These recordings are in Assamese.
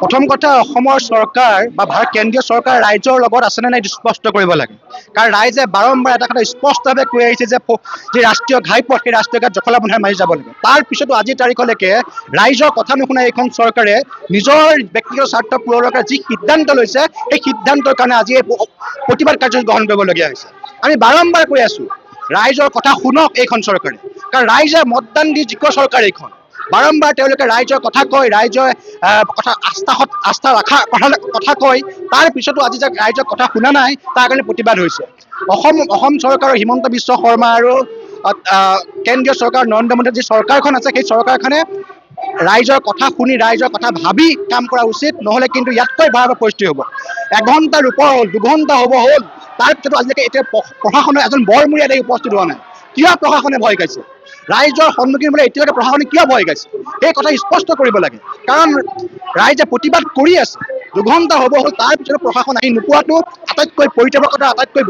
প্ৰথম কথা অসমৰ চৰকাৰ বা কেন্দ্ৰীয় চৰকাৰ ৰাইজৰ লগত আছেনে নাই স্পষ্ট কৰিব লাগে। কাৰণ ৰাইজে বাৰম্বাৰ এটা কথা স্পষ্টভাৱে কৈ আহিছে যে ৰাষ্ট্ৰীয় ঘাইপথ সেই ৰাষ্ট্ৰীয় ঘাট জখলাবন্ধাৰ মাৰি যাব লাগে। তাৰ পিছতো আজিৰ তাৰিখলৈকে ৰাইজৰ কথা নুশুনা এইখন চৰকাৰে নিজৰ ব্যক্তিগত স্বাৰ্থ পূৰণৰ যি সিদ্ধান্ত লৈছে সেই সিদ্ধান্তৰ কাৰণে আজি এই প্ৰতিবাদ কাৰ্যসূচী গ্ৰহণ কৰিবলগীয়া হৈছে। আমি বাৰম্বাৰ কৈ আছো ৰাইজৰ কথা শুনক এইখন চৰকাৰে, কাৰণ ৰাইজে মতদান দি জিকোৱা চৰকাৰ এইখন। বাৰম্বাৰ তেওঁলোকে ৰাইজৰ কথা কয়, ৰাইজৰ কথা আস্থা ৰখা কথা কয়, তাৰ পিছতো আজি যে ৰাইজৰ কথা শুনা নাই তাৰ কাৰণে প্ৰতিবাদ হৈছে। অসম চৰকাৰৰ হিমন্ত বিশ্ব শৰ্মা আৰু কেন্দ্ৰীয় চৰকাৰ নৰেন্দ্ৰ মোদীৰ যি চৰকাৰখন আছে সেই চৰকাৰখনে ৰাইজৰ কথা শুনি ৰাইজৰ কথা ভাবি কাম কৰা উচিত, নহ'লে কিন্তু ইয়াতকৈ ভয়াৱহ পৰিস্থিতি হ'ব। এঘণ্টাৰ ওপৰ হ'ল, 2 ঘণ্টা হ'ব হ'ল, তাৰ পিছতো আজিলৈকে এতিয়া প্ৰশাসনৰ এজন বৰমূৰীয়া আহি উপস্থিত হোৱা নাই। কিয় প্ৰশাসনে ভয় খাইছে? ৰাইজৰ সন্মুখীন হ'বলৈ এতিয়ালৈকে প্ৰশাসনে কিয় ভয় খাইছে সেই কথা স্পষ্ট কৰিব লাগে। কাৰণ ৰাইজে প্ৰতিবাদ কৰি আছে, 2 ঘণ্টা হ'ব হ'ল, তাৰ পিছতো প্ৰশাসন আহি নোপোৱাটো আটাইতকৈ পৰিতাপৰ কথা, আটাইতকৈ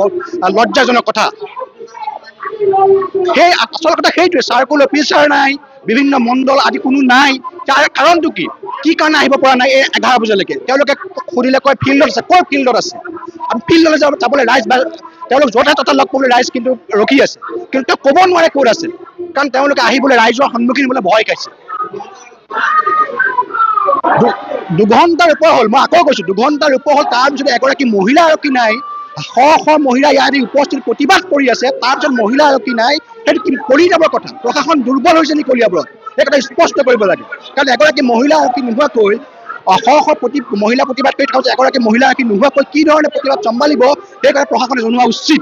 লজ্জাজনক কথা। সেই আচল কথা সেইটোৱে, চাৰ্কুল অফিচাৰ নাই, বিভিন্ন মণ্ডল আদি কোনো নাই। তাৰ কাৰণটো কি? কি কাৰণে আহিব পৰা নাই এই 11 বজালৈকে? তেওঁলোকে সুধিলে কয় ফিল্ডত আছে। ক'ৰ ফিল্ডত আছে? ফিল্ডলৈ যাবলৈ ৰাইজ তেওঁলোক য'তে ত'তে লগ পাবলৈ ৰাইজ কিন্তু ৰখি আছে, কিন্তু তেওঁ ক'ব নোৱাৰে ক'ত আছে, কাৰণ তেওঁলোকে আহিবলৈ ৰাইজৰ সন্মুখীন হ'বলৈ ভয় খাইছে। 2 ঘণ্টাৰ ওপৰ হ'ল, মই আকৌ কৈছো 2 ঘণ্টাৰ ওপৰ হ'ল, তাৰপিছত এগৰাকী মহিলা আৰক্ষী নাই। শ মহিলা ইয়াত উপস্থিত প্ৰতিবাদ কৰি আছে, তাৰপিছত মহিলা আৰক্ষী নাই। সেইটো কি কলিয়াবৰৰ কথা? প্ৰশাসন দুৰ্বল হৈছে নেকি কলিয়াবৰত? সেই কথা স্পষ্ট কৰিব লাগে। কাৰণ এগৰাকী মহিলা আৰক্ষী নোহোৱাকৈ মহিলা প্ৰতিবাদ কৰি থকা এগৰাকী মহিলা আৰক্ষী নোহোৱাকৈ কি ধৰণে প্ৰতিবাদ চম্ভালিব সেই কথা প্ৰশাসনে জনোৱা উচিত।